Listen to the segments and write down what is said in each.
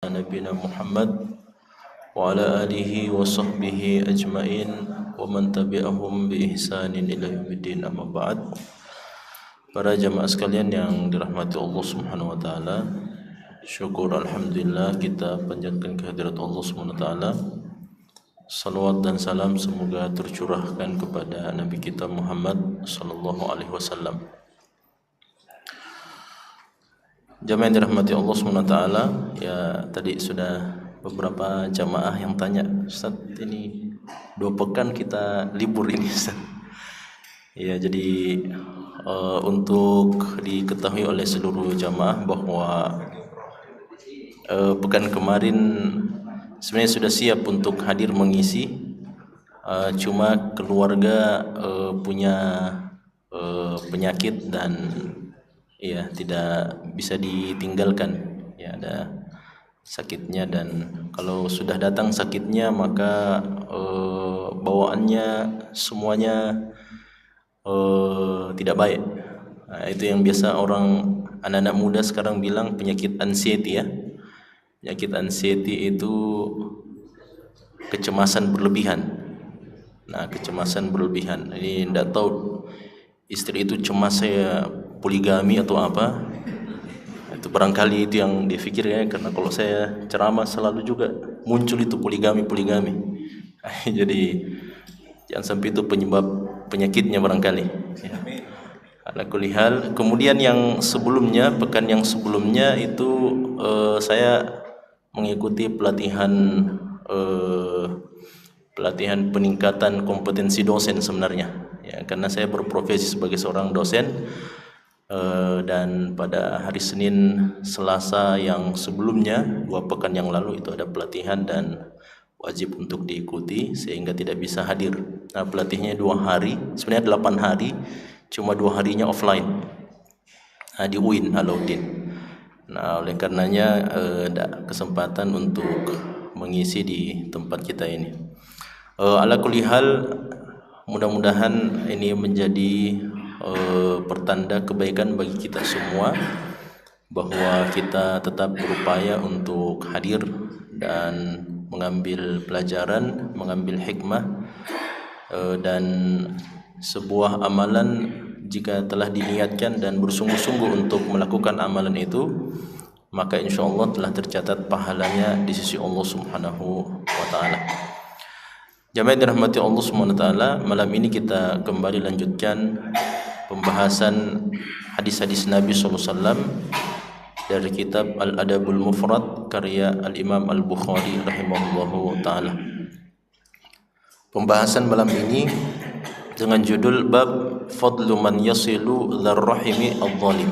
Nabiyina Muhammad wa ala alihi wa sahbihi ajma'in wa man tabi'ahum bi ihsanin ila yaumiddin, amma ba'd. Para jamaah sekalian yang dirahmati Allah Subhanahu wa taala, syukur alhamdulillah kita panjatkan kehadirat Allah Subhanahu wa taala. Salawat dan salam semoga tercurahkan kepada Nabi kita Muhammad sallallahu alaihi wasallam. Jamaah yang dirahmati Allah SWT, ya tadi sudah beberapa jamaah yang tanya, Ustaz, ini 2 pekan kita libur ini, Ustaz. Ya, jadi untuk diketahui oleh seluruh jamaah bahwa pekan kemarin sebenarnya sudah siap untuk hadir mengisi, cuma keluarga punya penyakit dan ya tidak bisa ditinggalkan, ya ada sakitnya, dan kalau sudah datang sakitnya maka bawaannya semuanya tidak baik. Nah, itu yang biasa orang anak-anak muda sekarang bilang penyakit anxiety, ya. Penyakit anxiety itu kecemasan berlebihan. Nah, kecemasan berlebihan ini tidak tahu istri itu cemas saya poligami atau apa. Itu barangkali itu yang dia pikir, ya, karena kalau saya ceramah selalu juga muncul itu poligami. Jadi jangan sampai itu penyebab penyakitnya barangkali, ya. Ala kulli hal, kemudian yang sebelumnya, pekan yang sebelumnya itu saya mengikuti pelatihan peningkatan kompetensi dosen sebenarnya, ya, karena saya berprofesi sebagai seorang dosen. Dan pada hari Senin Selasa yang sebelumnya 2 pekan yang lalu itu ada pelatihan dan wajib untuk diikuti sehingga tidak bisa hadir. Nah, pelatihannya 2 hari, sebenarnya 8 hari, cuma 2 harinya offline, di UIN Alauddin. Nah, oleh karenanya ada kesempatan untuk mengisi di tempat kita ini. Ala kulli hal, mudah-mudahan ini menjadi pertanda kebaikan bagi kita semua, bahwa kita tetap berupaya untuk hadir dan mengambil pelajaran, mengambil hikmah, dan sebuah amalan jika telah diniatkan dan bersungguh-sungguh untuk melakukan amalan itu, maka insyaallah telah tercatat pahalanya di sisi Allah Subhanahu wa taala. Jamaah dirahmati Allah Subhanahu wa taala, malam ini kita kembali lanjutkan pembahasan hadis-hadis Nabi sallallahu alaihi wasallam dari kitab Al-Adabul Mufrad karya Al-Imam Al-Bukhari rahimahullahu taala. Pembahasan malam ini dengan judul bab fadlu man yasilu dzarrahimi adh-dhalim.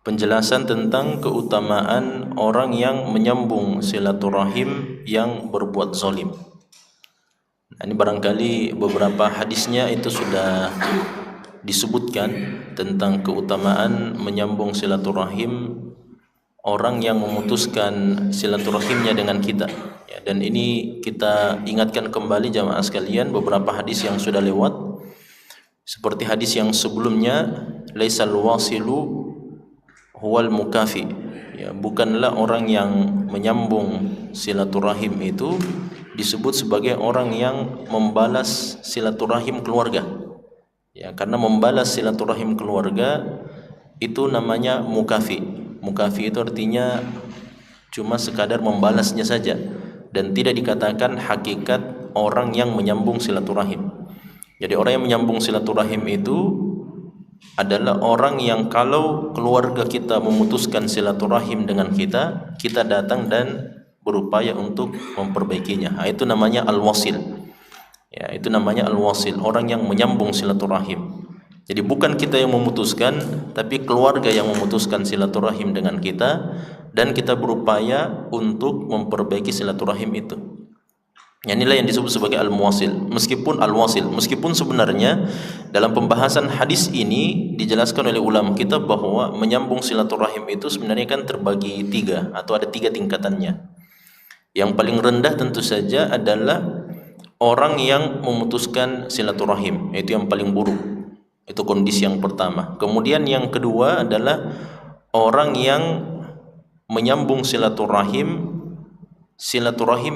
Penjelasan tentang keutamaan orang yang menyambung silaturahim yang berbuat zalim. Nah, ini barangkali beberapa hadisnya itu sudah disebutkan tentang keutamaan menyambung silaturahim orang yang memutuskan silaturahimnya dengan kita, ya, dan ini kita ingatkan kembali jamaah sekalian beberapa hadis yang sudah lewat, seperti hadis yang sebelumnya, laisal wasilu huwal mukafi, ya, bukanlah orang yang menyambung silaturahim itu disebut sebagai orang yang membalas silaturahim keluarga, ya, karena membalas silaturahim keluarga itu namanya mukafi. Mukafi itu artinya cuma sekadar membalasnya saja dan tidak dikatakan hakikat orang yang menyambung silaturahim. Jadi orang yang menyambung silaturahim itu adalah orang yang kalau keluarga kita memutuskan silaturahim dengan kita, kita datang dan berupaya untuk memperbaikinya. Itu namanya al-wasil. Ya, itu namanya al-wasil, orang yang menyambung silaturahim. Jadi bukan kita yang memutuskan, tapi keluarga yang memutuskan silaturahim dengan kita, dan kita berupaya untuk memperbaiki silaturahim itu. Inilah yang disebut sebagai al-muwasil. Meskipun sebenarnya dalam pembahasan hadis ini dijelaskan oleh ulama kita bahwa menyambung silaturahim itu sebenarnya kan terbagi 3 atau ada 3 tingkatannya. Yang paling rendah tentu saja adalah orang yang memutuskan silaturahim, itu yang paling buruk. Itu kondisi yang pertama. Kemudian yang kedua adalah orang yang menyambung silaturahim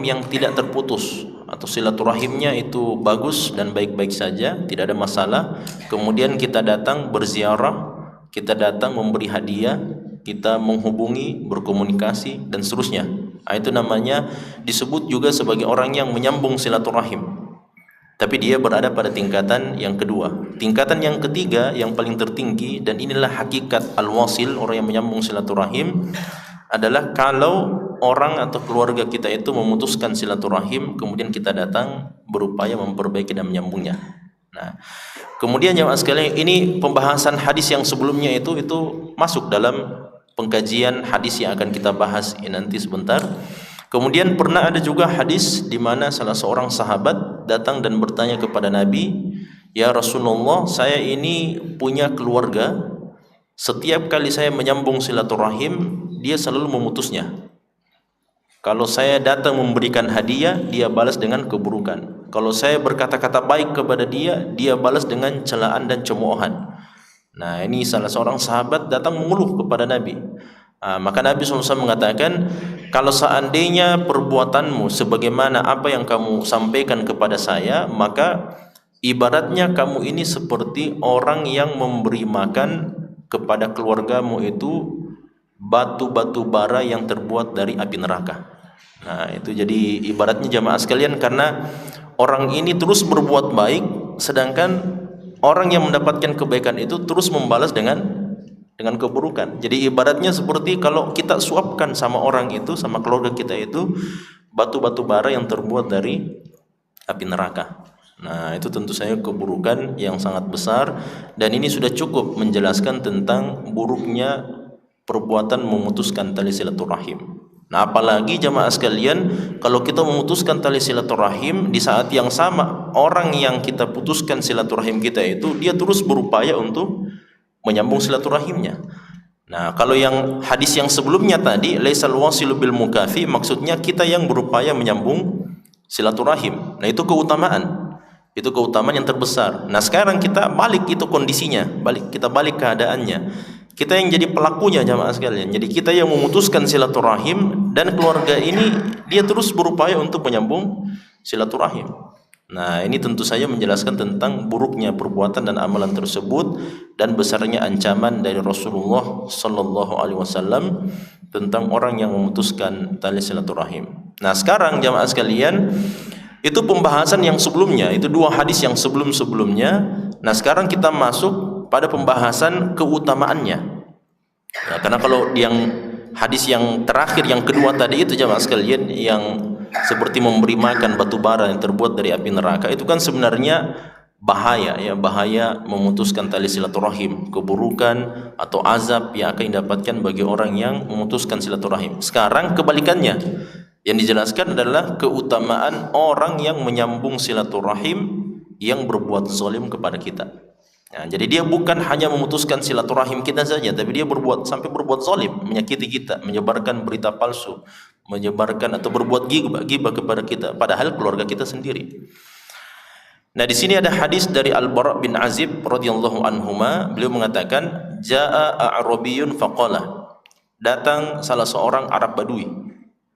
yang tidak terputus, atau silaturahimnya itu bagus dan baik-baik saja, tidak ada masalah. Kemudian kita datang berziarah, kita datang memberi hadiah, kita menghubungi, berkomunikasi dan seterusnya. Itu namanya disebut juga sebagai orang yang menyambung silaturahim. Tapi dia berada pada tingkatan yang kedua. Tingkatan yang ketiga yang paling tertinggi, dan inilah hakikat al-wasil, orang yang menyambung silaturahim, adalah kalau orang atau keluarga kita itu memutuskan silaturahim, kemudian kita datang berupaya memperbaiki dan menyambungnya. Nah, kemudian jemaah sekalian, ini pembahasan hadis yang sebelumnya itu masuk dalam pengkajian hadis yang akan kita bahas nanti sebentar. Kemudian pernah ada juga hadis di mana salah seorang sahabat datang dan bertanya kepada Nabi, "Ya Rasulullah, saya ini punya keluarga, setiap kali saya menyambung silaturahim, dia selalu memutusnya. Kalau saya datang memberikan hadiah, dia balas dengan keburukan. Kalau saya berkata-kata baik kepada dia, dia balas dengan celaan dan cemoohan." Nah, ini salah seorang sahabat datang mengeluh kepada Nabi. Maka Nabi SAW mengatakan, kalau seandainya perbuatanmu sebagaimana apa yang kamu sampaikan kepada saya, maka ibaratnya kamu ini seperti orang yang memberi makan kepada keluargamu itu batu-batu bara yang terbuat dari api neraka. Nah, itu jadi ibaratnya jamaah sekalian, karena orang ini terus berbuat baik, sedangkan orang yang mendapatkan kebaikan itu terus membalas dengan keburukan. Jadi ibaratnya seperti kalau kita suapkan sama orang itu, sama keluarga kita itu batu-batu bara yang terbuat dari api neraka. Nah, itu tentu saja keburukan yang sangat besar, dan ini sudah cukup menjelaskan tentang buruknya perbuatan memutuskan tali silaturahim. Nah, apalagi jamaah sekalian, kalau kita memutuskan tali silaturahim, di saat yang sama orang yang kita putuskan silaturahim kita itu dia terus berupaya untuk menyambung silaturahimnya. Nah, kalau yang hadis yang sebelumnya tadi, laisal wasilu bil mukafi, maksudnya kita yang berupaya menyambung silaturahim. Nah, itu keutamaan. Itu keutamaan yang terbesar. Nah, sekarang kita balik itu kondisinya, kita balik keadaannya. Kita yang jadi pelakunya jamaah sekalian. Jadi kita yang memutuskan silaturahim, dan keluarga ini dia terus berupaya untuk menyambung silaturahim. Nah, ini tentu saja menjelaskan tentang buruknya perbuatan dan amalan tersebut, dan besarnya ancaman dari Rasulullah sallallahu alaihi wasallam tentang orang yang memutuskan tali silaturahim. Nah, sekarang jamaah sekalian, itu pembahasan yang sebelumnya, itu dua hadis yang sebelum-sebelumnya. Nah, sekarang kita masuk pada pembahasan keutamaannya. Nah, karena kalau yang hadis yang terakhir, yang kedua tadi itu jamaah sekalian, yang seperti memberi makan batu bara yang terbuat dari api neraka, itu kan sebenarnya bahaya, ya, bahaya memutuskan tali silaturahim, keburukan atau azab yang akan didapatkan bagi orang yang memutuskan silaturahim. Sekarang kebalikannya, yang dijelaskan adalah keutamaan orang yang menyambung silaturahim yang berbuat zalim kepada kita. Nah, jadi dia bukan hanya memutuskan silaturahim kita saja, tapi dia sampai berbuat zalim, menyakiti kita, menyebarkan berita palsu, menyebarkan atau berbuat ghibah kepada kita, padahal keluarga kita sendiri. Nah, di sini ada hadis dari Al-Bara' bin Azib radhiyallahu anhuma, beliau mengatakan, jaa a'rabiyyun faqala, datang salah seorang Arab Badui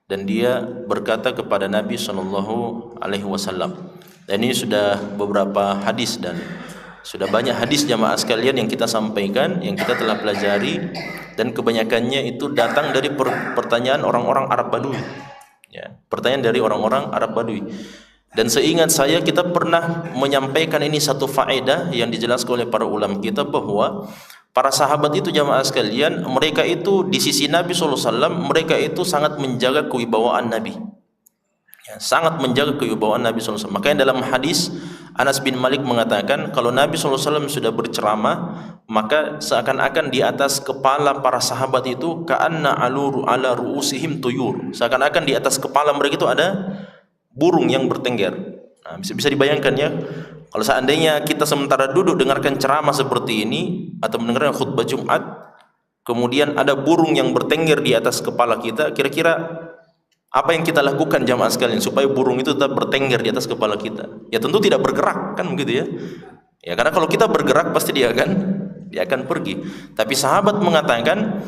dan dia berkata kepada Nabi sallallahu alaihi wasallam. Dan ini sudah beberapa hadis dan sudah banyak hadis jamaah sekalian yang kita sampaikan, yang kita telah pelajari, dan kebanyakannya itu datang dari pertanyaan orang-orang Arab Badui. Ya, pertanyaan dari orang-orang Arab Badui. Dan seingat saya kita pernah menyampaikan ini satu faedah yang dijelaskan oleh para ulama kita, bahwa para sahabat itu jamaah sekalian, mereka itu di sisi Nabi SAW, mereka itu sangat menjaga kewibawaan Nabi. Ya, sangat menjaga kewibawaan Nabi SAW. Makanya dalam hadis Anas bin Malik mengatakan, kalau Nabi SAW sudah berceramah, maka seakan-akan di atas kepala para sahabat itu ka'anna ala ru'usihim tuyur, seakan-akan di atas kepala mereka itu ada burung yang bertengger. Nah, bisa dibayangkan ya, kalau seandainya kita sementara duduk dengarkan ceramah seperti ini atau mendengarkan khutbah Jumat, kemudian ada burung yang bertengger di atas kepala kita, kira-kira apa yang kita lakukan jamaah sekalian supaya burung itu tetap bertengger di atas kepala kita? Ya tentu tidak bergerak, kan begitu ya. Ya, karena kalau kita bergerak pasti dia akan pergi. Tapi sahabat mengatakan,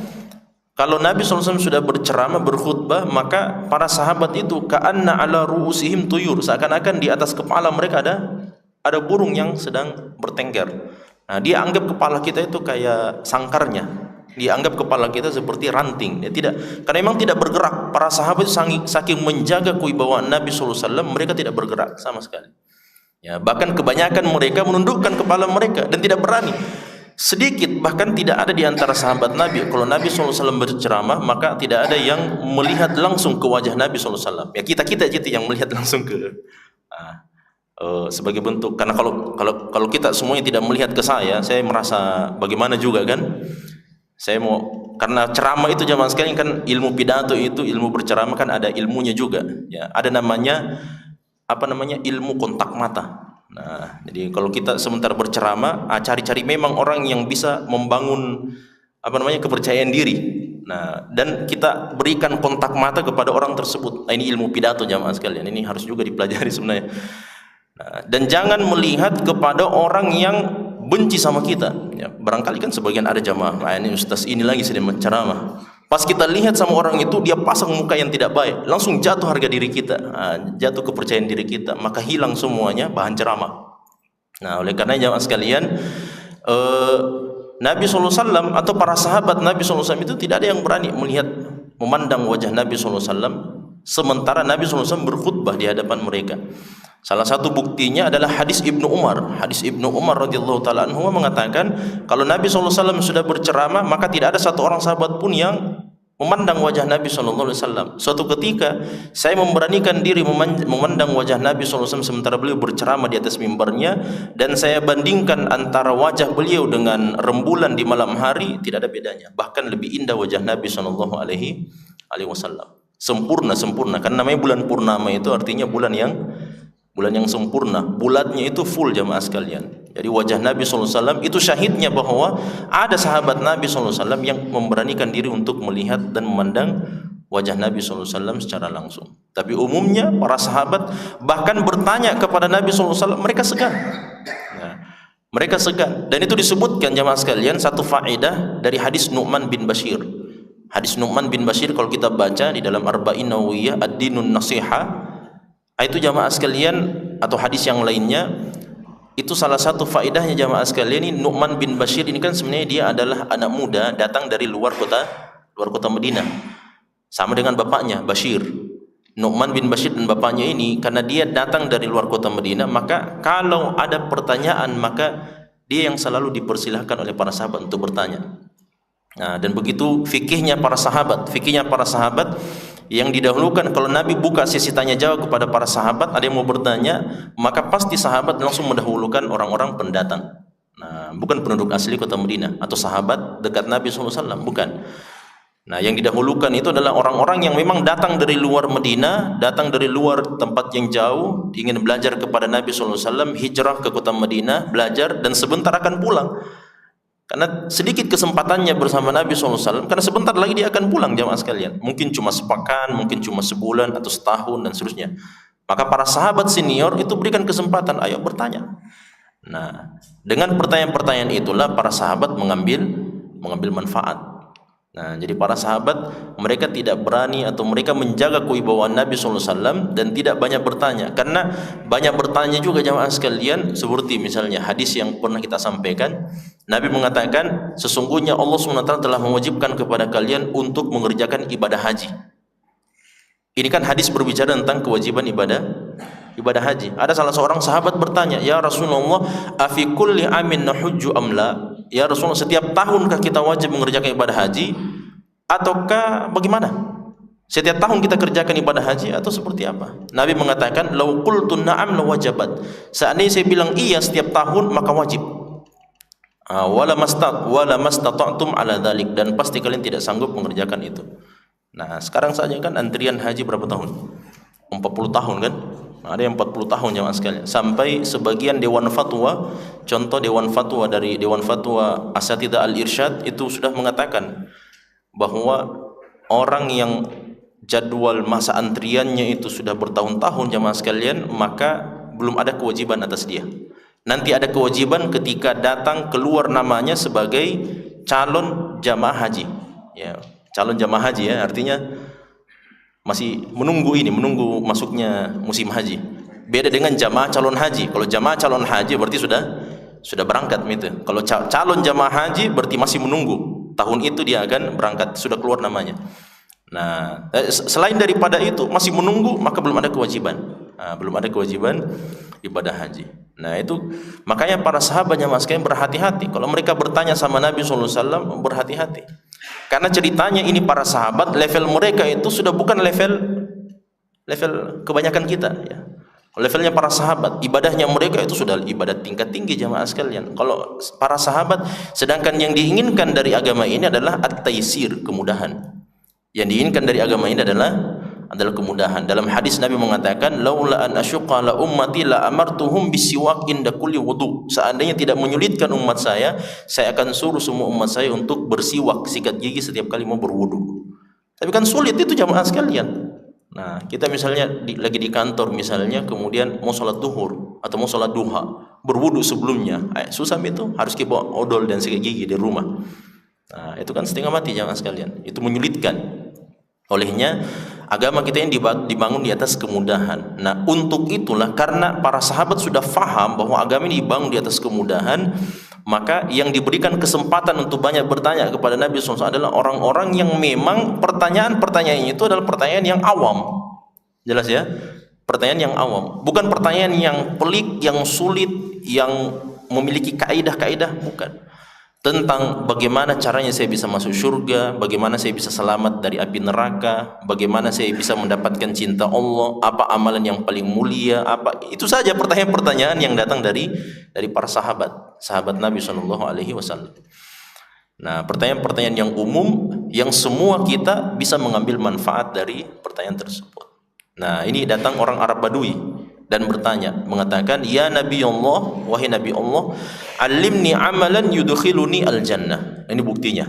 kalau Nabi SAW sudah berceramah, berkhutbah, maka para sahabat itu ka'anna ala ru'usihim tuyur, seakan-akan di atas kepala mereka ada burung yang sedang bertengger. Nah, dia anggap kepala kita itu kayak sangkarnya. Dia anggap kepala kita seperti ranting. Dia tidak, karena memang tidak bergerak. Para sahabat saking menjaga kewibawaan Nabi SAW, mereka tidak bergerak sama sekali. Ya, bahkan kebanyakan mereka menundukkan kepala mereka dan tidak berani. Sedikit, bahkan tidak ada di antara sahabat Nabi, kalau Nabi SAW berceramah, maka tidak ada yang melihat langsung ke wajah Nabi SAW. Ya, kita aja yang melihat langsung ke sebagai bentuk, karena kalau kita semuanya tidak melihat ke saya merasa bagaimana juga kan. Saya mau, karena ceramah itu jamaah sekalian kan, ilmu pidato itu, ilmu berceramah kan ada ilmunya juga. Ya, ada namanya ilmu kontak mata. Nah, jadi kalau kita sebentar berceramah, cari-cari memang orang yang bisa membangun kepercayaan diri. Nah, dan kita berikan kontak mata kepada orang tersebut. Nah, ini ilmu pidato jamaah sekalian. Ini harus juga dipelajari sebenarnya. Nah, dan jangan melihat kepada orang yang benci sama kita. Ya, barangkali kan sebagian ada jamaah, ini ustaz ini lagi sedang menceramah. Pas kita lihat sama orang itu, dia pasang muka yang tidak baik, langsung jatuh harga diri kita, jatuh kepercayaan diri kita, maka hilang semuanya bahan ceramah. Nah, oleh karena jamaah sekalian, Nabi SAW atau para sahabat Nabi SAW itu tidak ada yang berani memandang wajah Nabi SAW sementara Nabi SAW berkhutbah di hadapan mereka. Salah satu buktinya adalah hadis Ibnu Umar. Hadis Ibnu Umar radhiyallahu taala anhu mengatakan, kalau Nabi SAW sudah berceramah, maka tidak ada satu orang sahabat pun yang memandang wajah Nabi SAW. Suatu ketika saya memberanikan diri memandang wajah Nabi SAW sementara beliau berceramah di atas mimbarnya, dan saya bandingkan antara wajah beliau dengan rembulan di malam hari, tidak ada bedanya. Bahkan lebih indah wajah Nabi SAW. Sempurna, karena namanya bulan purnama, itu artinya bulan yang sempurna, bulatnya itu full jamaah sekalian. Jadi wajah Nabi SAW itu syahidnya bahwa ada sahabat Nabi SAW yang memberanikan diri untuk melihat dan memandang wajah Nabi SAW secara langsung. Tapi umumnya para sahabat bahkan bertanya kepada Nabi SAW, mereka segan. Mereka segan, dan itu disebutkan jamaah sekalian satu faedah dari hadis Nu'man bin Bashir. Hadis Nu'man bin Bashir kalau kita baca di dalam Arba'in Nawawiyah Ad-Dinun Nasihah, itu jamaah sekalian, atau hadis yang lainnya, itu salah satu faedahnya jamaah sekalian. Ini Nu'man bin Bashir ini kan sebenarnya dia adalah anak muda datang dari luar kota Madinah, sama dengan bapaknya Bashir. Nu'man bin Bashir dan bapaknya ini, karena dia datang dari luar kota Madinah, maka kalau ada pertanyaan, maka dia yang selalu dipersilahkan oleh para sahabat untuk bertanya. Nah, dan begitu fikihnya para sahabat yang didahulukan. Kalau Nabi buka sesi tanya jawab kepada para sahabat, ada yang mau bertanya, maka pasti sahabat langsung mendahulukan orang-orang pendatang. Nah, bukan penduduk asli kota Madinah atau sahabat dekat Nabi SAW, bukan. Nah, yang didahulukan itu adalah orang-orang yang memang datang dari luar Madinah, datang dari luar tempat yang jauh, ingin belajar kepada Nabi SAW, hijrah ke kota Madinah, belajar, dan sebentar akan pulang. Karena sedikit kesempatannya bersama Nabi SAW, karena sebentar lagi dia akan pulang jamaah sekalian. Mungkin cuma sepekan, mungkin cuma sebulan atau setahun dan seterusnya. Maka para sahabat senior itu berikan kesempatan, ayo bertanya. Nah, dengan pertanyaan-pertanyaan itulah para sahabat mengambil manfaat. Nah, jadi para sahabat mereka tidak berani atau mereka menjaga kewibawaan Nabi SAW dan tidak banyak bertanya. Karena banyak bertanya juga jamaah sekalian, seperti misalnya hadis yang pernah kita sampaikan, Nabi mengatakan sesungguhnya Allah SWT telah mewajibkan kepada kalian untuk mengerjakan ibadah haji. Ini kan hadis berbicara tentang kewajiban ibadah haji. Ada salah seorang sahabat bertanya, ya Rasulullah, afi kulli amin nahujju amla? Ya Rasulullah, setiap tahunkah kita wajib mengerjakan ibadah haji, ataukah bagaimana? Setiap tahun kita kerjakan ibadah haji atau seperti apa? Nabi mengatakan, lau qultu na'am la wajabat. Seandainya saya bilang iya setiap tahun, maka wajib. Wala mastata'tum ala dzalik, dan pasti kalian tidak sanggup mengerjakan itu. Nah, sekarang saja kan antrian haji berapa tahun? 40 tahun kan? Ada yang 40 tahun jamaah sekalian. Sampai sebagian dewan fatwa, contoh dewan fatwa dari Dewan Fatwa Asatidzah Al-Irsyad itu sudah mengatakan bahwa orang yang jadwal masa antriannya itu sudah bertahun-tahun jamaah sekalian, maka belum ada kewajiban atas dia. Nanti ada kewajiban ketika datang keluar namanya sebagai calon jamaah haji. Ya, calon jamaah haji ya, artinya masih menunggu masuknya musim haji. Beda dengan jamaah calon haji. Kalau jamaah calon haji berarti sudah berangkat gitu. Kalau calon jamaah haji berarti masih menunggu. Tahun itu dia akan berangkat, sudah keluar namanya. Nah, selain daripada itu masih menunggu, maka belum ada kewajiban. Belum ada kewajiban ibadah haji. Nah, itu makanya para sahabat jamaah sekalian berhati-hati. Kalau mereka bertanya sama Nabi SAW, berhati-hati. Karena ceritanya ini para sahabat, level mereka itu sudah bukan level kebanyakan kita ya. Levelnya para sahabat, ibadahnya mereka itu sudah ibadat tingkat tinggi jamaah sekalian. Kalau para sahabat, sedangkan yang diinginkan dari agama ini adalah at-taisir, kemudahan. Yang diinginkan dari agama ini adalah kemudahan. Dalam hadis Nabi mengatakan, laula an asyqa la ummati la amartuhum bisiwak inda kulli wudu. Seandainya tidak menyulitkan umat saya akan suruh semua umat saya untuk bersiwak, sikat gigi setiap kali mau berwudu. Tapi kan sulit itu jamaah sekalian. Nah, kita misalnya lagi di kantor misalnya, kemudian mau sholat duhur atau mau sholat duha, berwudu sebelumnya, susah itu, harus kita bawa odol dan sikat gigi di rumah. Nah, itu kan setengah mati jamaah sekalian, itu menyulitkan. Olehnya agama kita ini dibangun di atas kemudahan. Nah, untuk itulah, karena para sahabat sudah faham bahwa agama ini dibangun di atas kemudahan, maka yang diberikan kesempatan untuk banyak bertanya kepada Nabi SAW adalah orang-orang yang memang pertanyaan-pertanyaannya itu adalah pertanyaan yang awam. Jelas ya? Pertanyaan yang awam, bukan pertanyaan yang pelik, yang sulit, yang memiliki kaidah-kaidah, bukan. Tentang bagaimana caranya saya bisa masuk surga, bagaimana saya bisa selamat dari api neraka, bagaimana saya bisa mendapatkan cinta Allah, apa amalan yang paling mulia, apa itu saja pertanyaan-pertanyaan yang datang dari para sahabat Nabi SAW. Nah, pertanyaan-pertanyaan yang umum yang semua kita bisa mengambil manfaat dari pertanyaan tersebut. Nah, ini datang orang Arab Badui dan bertanya, mengatakan, ya Nabi Allah, wahai Nabi Allah, alimni amalan yudkhiluni al-jannah. Ini buktinya.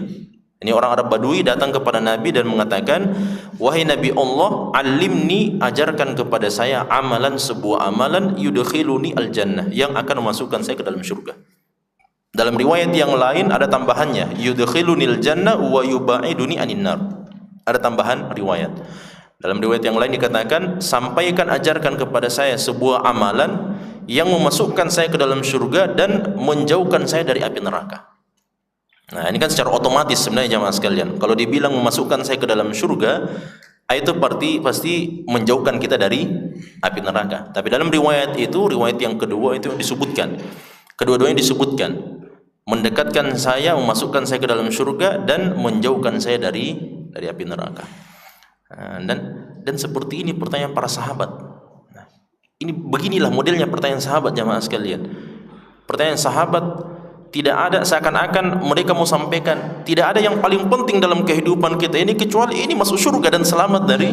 Ini orang Arab Badui datang kepada Nabi dan mengatakan, wahai Nabi Allah, alimni, ajarkan kepada saya amalan, sebuah amalan, yudkhiluni al-jannah, yang akan memasukkan saya ke dalam surga. Dalam riwayat yang lain ada tambahannya, yudkhilunil jannah wa yubaiduni anin nar. Ada tambahan riwayat. Dalam riwayat yang lain dikatakan, sampaikan, ajarkan kepada saya sebuah amalan yang memasukkan saya ke dalam surga dan menjauhkan saya dari api neraka. Nah, ini kan secara otomatis sebenarnya jamaah sekalian. Kalau dibilang memasukkan saya ke dalam surga, itu pasti menjauhkan kita dari api neraka. Tapi dalam riwayat itu, riwayat yang kedua itu disebutkan, kedua-duanya disebutkan, mendekatkan saya, memasukkan saya ke dalam surga dan menjauhkan saya dari api neraka. Dan seperti ini pertanyaan para sahabat. Nah, ini beginilah modelnya pertanyaan sahabat jamaah sekalian. Pertanyaan sahabat tidak ada, seakan-akan mereka mau sampaikan tidak ada yang paling penting dalam kehidupan kita ini kecuali ini masuk surga dan selamat dari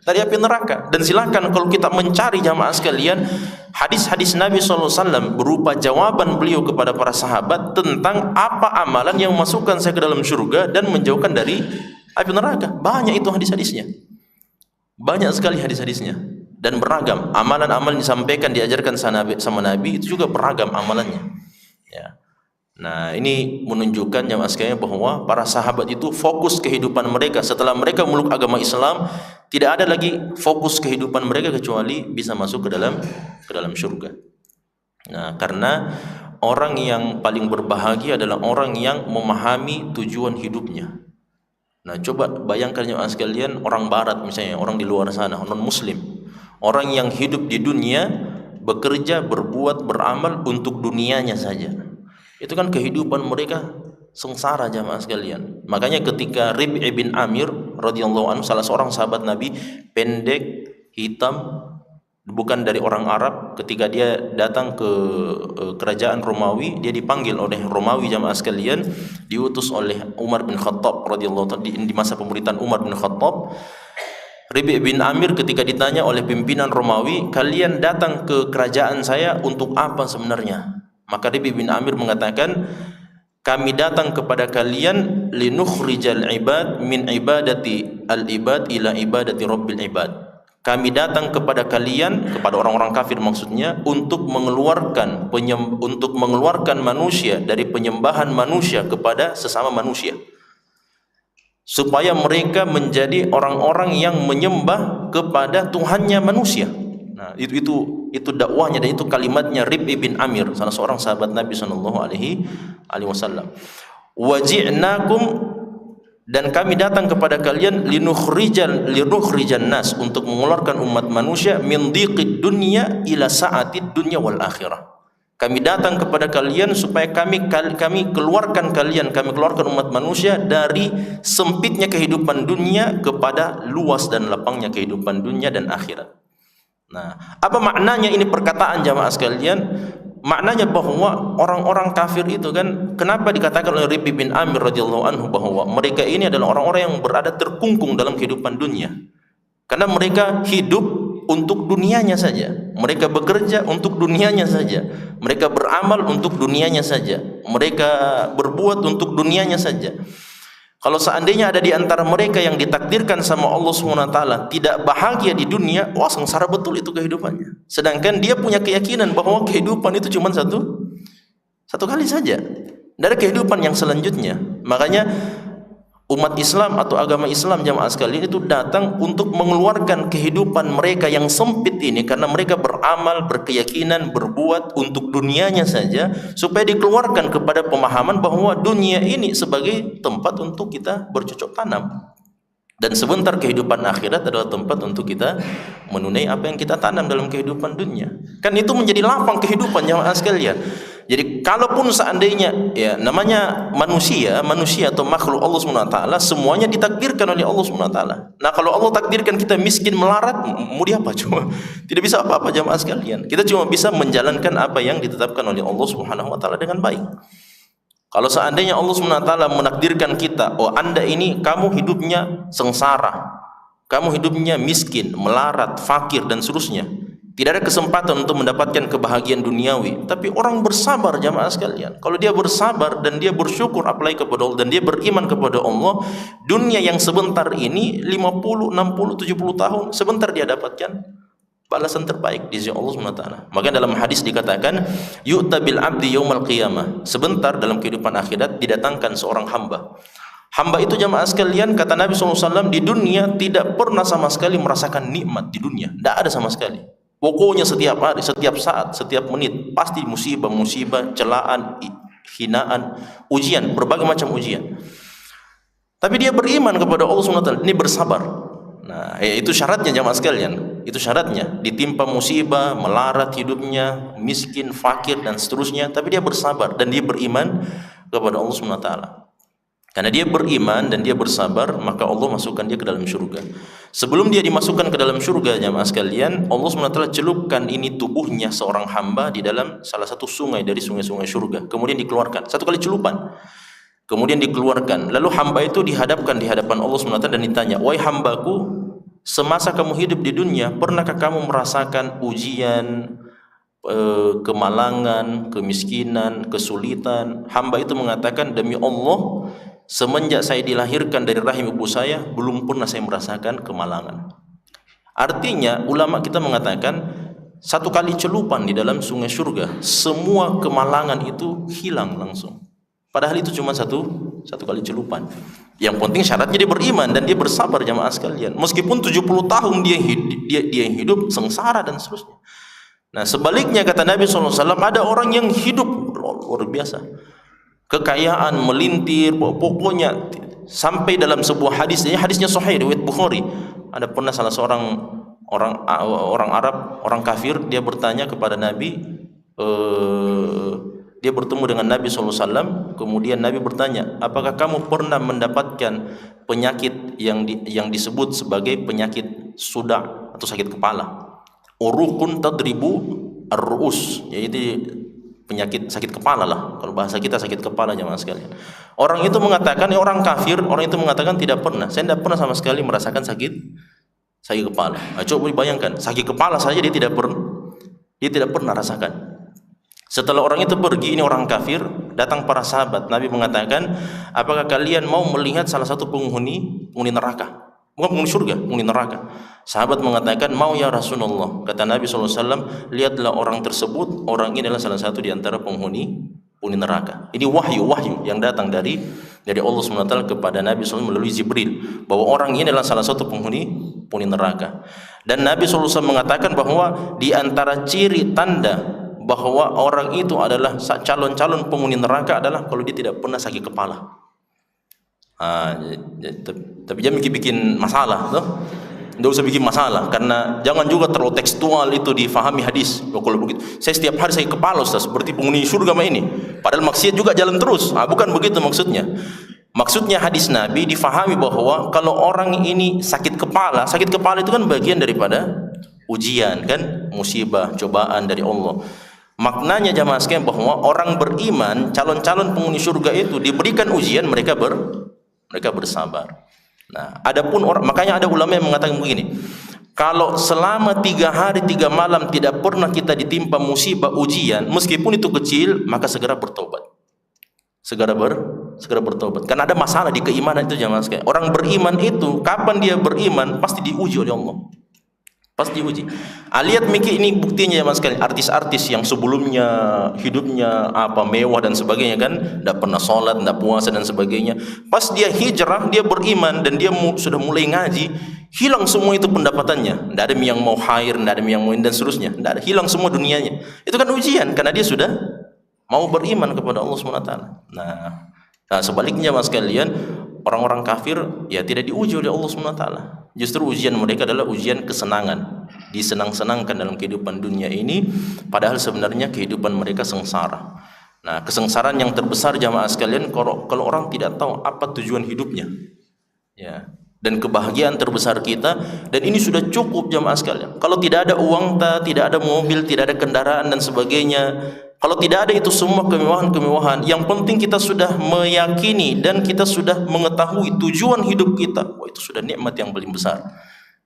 api neraka. Dan silakan kalau kita mencari jamaah sekalian hadis-hadis Nabi SAW berupa jawaban beliau kepada para sahabat tentang apa amalan yang memasukkan saya ke dalam surga dan menjauhkan dari api neraka. Banyak itu hadis-hadisnya, banyak sekali hadis-hadisnya, dan beragam. Amalan-amalan disampaikan, diajarkan sama Nabi itu juga beragam amalannya ya. Nah, ini menunjukkan jamaah sekalian bahwa para sahabat itu fokus kehidupan mereka setelah mereka meluk agama Islam, tidak ada lagi fokus kehidupan mereka kecuali bisa masuk ke dalam surga. Nah, karena orang yang paling berbahagia adalah orang yang memahami tujuan hidupnya. Nah, coba bayangkan jemaah sekalian, orang barat misalnya, orang di luar sana, non muslim, orang yang hidup di dunia, bekerja, berbuat, beramal untuk dunianya saja. Itu kan kehidupan mereka sengsara jemaah sekalian. Makanya ketika Rib'i bin Amir radhiyallahu anhu, salah seorang sahabat Nabi, pendek, hitam, bukan dari orang Arab, ketika dia datang ke kerajaan Romawi, dia dipanggil oleh Romawi jamaah sekalian, diutus oleh Umar bin Khattab radhiyallahu anhu di masa pemerintahan Umar bin Khattab. Rib'i bin Amir ketika ditanya oleh pimpinan Romawi, kalian datang ke kerajaan saya untuk apa sebenarnya? Maka Rib'i bin Amir mengatakan, kami datang kepada kalian linukhrijal ibad min ibadati al-ibad ila ibadati rabbil ibad. Kami datang kepada kalian, kepada orang-orang kafir maksudnya, untuk mengeluarkan manusia dari penyembahan manusia kepada sesama manusia. supaya mereka menjadi orang-orang yang menyembah kepada Tuhannya manusia. Nah, itu dakwahnya dan itu kalimatnya Rib'i bin Amir, salah seorang sahabat Nabi sallallahu alaihi wasallam. Waji'nakum, dan kami datang kepada kalian linukhrijan nas, untuk mengeluarkan umat manusia min dhiqid dunya ila sa'atid dunya wal akhirah. Kami datang kepada kalian supaya kami keluarkan kalian, kami keluarkan umat manusia dari sempitnya kehidupan dunia kepada luas dan lapangnya kehidupan dunia dan akhirat. Nah, apa maknanya ini perkataan jamaah sekalian? Maknanya bahwa orang-orang kafir itu kan, kenapa dikatakan oleh Rib'i bin Amir radhiyallahu anhu bahwa mereka ini adalah orang-orang yang berada terkungkung dalam kehidupan dunia? Karena mereka hidup untuk dunianya saja, mereka bekerja untuk dunianya saja, mereka beramal untuk dunianya saja, mereka berbuat untuk dunianya saja. Kalau seandainya ada di antara mereka yang ditakdirkan sama Allah SWT tidak bahagia di dunia, wah sengsara betul itu kehidupannya. Sedangkan dia punya keyakinan bahwa kehidupan itu cuma satu kali saja, dari kehidupan yang selanjutnya. Makanya umat Islam atau agama Islam jamaah sekalian itu datang untuk mengeluarkan kehidupan mereka yang sempit ini, karena mereka beramal, berkeyakinan, berbuat untuk dunianya saja, supaya dikeluarkan kepada pemahaman bahwa dunia ini sebagai tempat untuk kita bercocok tanam, dan sebentar kehidupan akhirat adalah tempat untuk kita menunai apa yang kita tanam dalam kehidupan dunia. Kan itu menjadi lapang kehidupan jamaah sekalian. Jadi kalaupun seandainya ya namanya manusia atau makhluk Allah SWT, semuanya ditakdirkan oleh Allah SWT. Nah, kalau Allah takdirkan kita miskin melarat, mau diapa? Cuma tidak bisa apa-apa jamaah sekalian. Kita cuma bisa menjalankan apa yang ditetapkan oleh Allah SWT dengan baik. Kalau seandainya Allah SWT menakdirkan kita, oh Anda ini kamu hidupnya sengsara, kamu hidupnya miskin, melarat, fakir dan seterusnya, tidak ada kesempatan untuk mendapatkan kebahagiaan duniawi, tapi orang bersabar jamaah sekalian. Kalau dia bersabar dan dia bersyukur apalagi kepada Allah dan dia beriman kepada Allah, dunia yang sebentar ini 50, 60, 70 tahun sebentar dia dapatkan balasan terbaik di sisi Allah SWT. Maka dalam hadis dikatakan yu'ta bil abdi yaumal qiyamah, sebentar dalam kehidupan akhirat didatangkan seorang hamba. Hamba itu jamaah sekalian, kata Nabi SAW, di dunia tidak pernah sama sekali merasakan nikmat di dunia, tidak ada sama sekali. Pokoknya setiap hari, setiap saat, setiap menit pasti musibah, celaan, hinaan, ujian, berbagai macam ujian. Tapi dia beriman kepada Allah SWT, ini bersabar. Nah, itu syaratnya jamaah sekalian. Itu syaratnya, ditimpa musibah, melarat hidupnya, miskin, fakir dan seterusnya, tapi dia bersabar dan dia beriman kepada Allah SWT. Karena dia beriman dan dia bersabar, maka Allah masukkan dia ke dalam surga. Sebelum dia dimasukkan ke dalam surga jamaah sekalian, Allah SWT celupkan ini tubuhnya seorang hamba di dalam salah satu sungai dari sungai-sungai surga. Kemudian dikeluarkan, satu kali celupan. Kemudian dikeluarkan. Lalu hamba itu dihadapkan di hadapan Allah SWT dan ditanya, wahai hambaku, semasa kamu hidup di dunia, pernahkah kamu merasakan ujian, kemalangan, kemiskinan, kesulitan? Hamba itu mengatakan, demi Allah, semenjak saya dilahirkan dari rahim ibu saya, belum pernah saya merasakan kemalangan. Artinya ulama kita mengatakan, satu kali celupan di dalam sungai surga, semua kemalangan itu hilang langsung. Padahal itu cuma satu kali celupan. Yang penting syaratnya dia beriman dan dia bersabar jamaah sekalian. Meskipun 70 tahun dia hidup sengsara dan seterusnya. Nah, sebaliknya kata Nabi SAW, ada orang yang hidup luar biasa, kekayaan melintir, pokoknya sampai dalam sebuah hadis, hadisnya sahih riwayat Bukhari. Ada pernah salah seorang orang Arab, orang kafir, dia bertanya kepada Nabi, dia bertemu dengan Nabi SAW, kemudian Nabi bertanya, apakah kamu pernah mendapatkan penyakit yang disebut sebagai penyakit suda atau sakit kepala? Urukun tadribu ar-ru'us, yaitu penyakit sakit kepala lah, kalau bahasa kita sakit kepala jemaah sekalian. Orang itu mengatakan, orang kafir, orang itu mengatakan tidak pernah, saya tidak pernah sama sekali merasakan sakit kepala. Nah, coba dibayangkan, sakit kepala saja dia tidak pernah rasakan. Setelah orang itu pergi, ini orang kafir, datang para sahabat. Nabi mengatakan, apakah kalian mau melihat salah satu penghuni neraka? Bukan penghuni surga, penghuni neraka. Sahabat mengatakan, mau ya Rasulullah. Kata Nabi SAW, lihatlah orang tersebut, orang ini adalah salah satu di antara penghuni neraka. Ini wahyu yang datang dari dari Allah SWT kepada Nabi SAW melalui Jibril, bahwa orang ini adalah salah satu penghuni neraka. Dan Nabi SAW mengatakan bahwa di antara ciri tanda bahwa orang itu adalah calon-calon penghuni neraka adalah kalau dia tidak pernah sakit kepala. Tapi jangan bikin masalah, tuh. Tidak usah bikin masalah, karena jangan juga terlalu tekstual itu difahami hadis. Kalau begitu, saya setiap hari sakit kepala Ustaz, seperti penghuni surga mah ini. Padahal maksiat juga jalan terus. Bukan begitu maksudnya. Maksudnya hadis Nabi difahami bahwa kalau orang ini sakit kepala itu kan bagian daripada ujian, kan, musibah, cobaan dari Allah. Maknanya jamaah sekalian bahwa orang beriman, calon-calon penghuni surga itu diberikan ujian, mereka bersabar. Nah, adapun orang, makanya ada ulama yang mengatakan begini, kalau selama 3 hari 3 malam tidak pernah kita ditimpa musibah ujian, meskipun itu kecil, maka segera bertobat. Segera bertobat. Karena ada masalah di keimanan itu jamaah sekalian. Orang beriman itu kapan dia beriman pasti diuji oleh Allah. Pasti diuji. Lihat mikir ini buktinya ya mas sekalian. Artis-artis yang sebelumnya hidupnya mewah dan sebagainya, kan, tidak pernah sholat, tidak puasa dan sebagainya. Pas dia hijrah, dia beriman dan dia sudah mulai ngaji, hilang semua itu pendapatannya. Tidak ada yang mau hire, tidak ada yang mau dan seterusnya. Tidak ada, hilang semua dunianya. Itu kan ujian karena dia sudah mau beriman kepada Allah SWT. Nah, sebaliknya mas sekalian, orang-orang kafir ya tidak diuji oleh Allah SWT. Justru ujian mereka adalah ujian kesenangan, disenang-senangkan dalam kehidupan dunia ini, padahal sebenarnya kehidupan mereka sengsara. Nah, kesengsaraan yang terbesar jamaah sekalian kalau orang tidak tahu apa tujuan hidupnya, ya. Dan kebahagiaan terbesar kita, dan ini sudah cukup jamaah sekalian. Kalau tidak ada uang, tidak ada mobil, tidak ada kendaraan dan sebagainya, kalau tidak ada itu semua kemewahan-kemewahan, yang penting kita sudah meyakini dan kita sudah mengetahui tujuan hidup kita, itu sudah nikmat yang paling besar.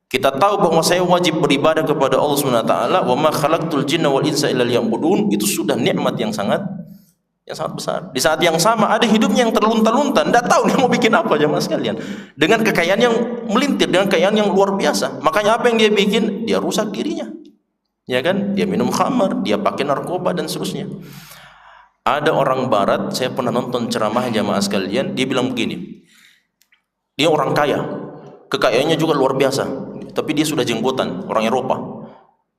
Kita tahu bahwa saya wajib beribadah kepada Allah SWT, wa ma khalaqtul jinna wal insa illa liya'budun, itu sudah nikmat yang sangat besar. Di saat yang sama ada hidupnya yang terlunta-lunta, tidak tahu dia mau bikin apa jamaah sekalian. Dengan kekayaan yang melintir, dengan kekayaan yang luar biasa. Makanya apa yang dia bikin? Dia rusak dirinya. Ya kan? Dia minum khamar, dia pakai narkoba dan seterusnya. Ada orang barat, saya pernah nonton ceramah jamaah sekalian, dia bilang begini. Dia orang kaya, kekayaannya juga luar biasa, tapi dia sudah jenggotan, orang Eropa.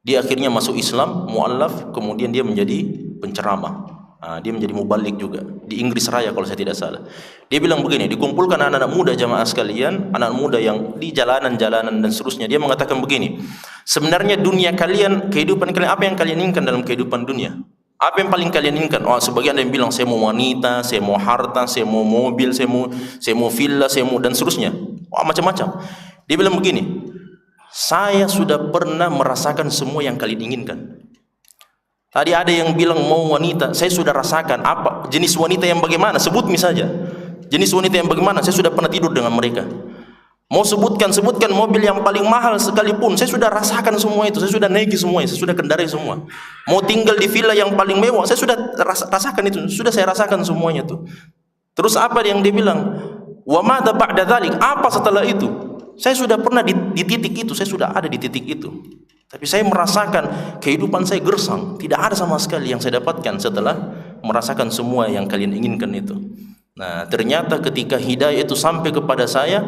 Dia akhirnya masuk Islam, mu'allaf, kemudian dia menjadi penceramah. Dia menjadi mubalik juga di Inggris Raya kalau saya tidak salah. Dia bilang begini, dikumpulkan anak-anak muda jamaah sekalian, anak muda yang di jalanan-jalanan dan seterusnya. Dia mengatakan begini, sebenarnya dunia kalian, kehidupan kalian, apa yang kalian inginkan dalam kehidupan dunia? Apa yang paling kalian inginkan? Sebagian ada yang bilang saya mau wanita, saya mau harta, saya mau mobil, saya mau villa, saya mau dan seterusnya. Macam-macam. Dia bilang begini, saya sudah pernah merasakan semua yang kalian inginkan. Tadi ada yang bilang mau wanita, saya sudah rasakan. Apa jenis wanita yang bagaimana? Sebut misalnya jenis wanita yang bagaimana, saya sudah pernah tidur dengan mereka. Mau sebutkan mobil yang paling mahal sekalipun, saya sudah rasakan semua itu, saya sudah naiki semuanya, saya sudah kendarai semua. Mau tinggal di villa yang paling mewah, saya sudah rasakan itu, sudah saya rasakan semuanya itu. Terus apa yang dia bilang? Wa madza ba'da dzalik? Apa setelah itu? Saya sudah pernah di titik itu, saya sudah ada di titik itu. Tapi saya merasakan kehidupan saya gersang, tidak ada sama sekali yang saya dapatkan setelah merasakan semua yang kalian inginkan itu. Nah, ternyata ketika hidayah itu sampai kepada saya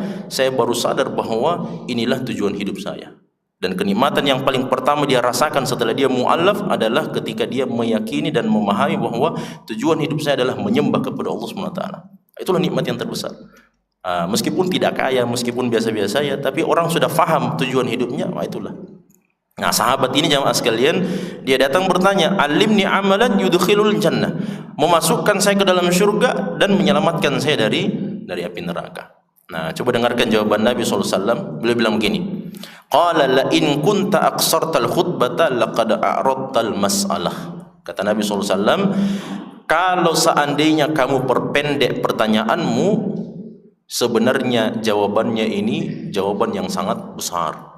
baru sadar bahwa inilah tujuan hidup saya. Dan kenikmatan yang paling pertama dia rasakan setelah dia mu'allaf adalah ketika dia meyakini dan memahami bahwa tujuan hidup saya adalah menyembah kepada Allah SWT. Itulah nikmat yang terbesar. Meskipun tidak kaya, meskipun biasa-biasa ya, tapi orang sudah faham tujuan hidupnya, itulah. Nah, sahabat ini jamaah sekalian, dia datang bertanya, alimni amalan yudkhilul jannah, memasukkan saya ke dalam syurga dan menyelamatkan saya dari api neraka. Nah, coba dengarkan jawaban Nabi SAW. Beliau bilang begini, qala la in kunta aqsartal khutbata laqad a'radtal mas'alah. Kata Nabi SAW, kalau seandainya kamu perpendek pertanyaanmu, sebenarnya jawabannya ini jawaban yang sangat besar.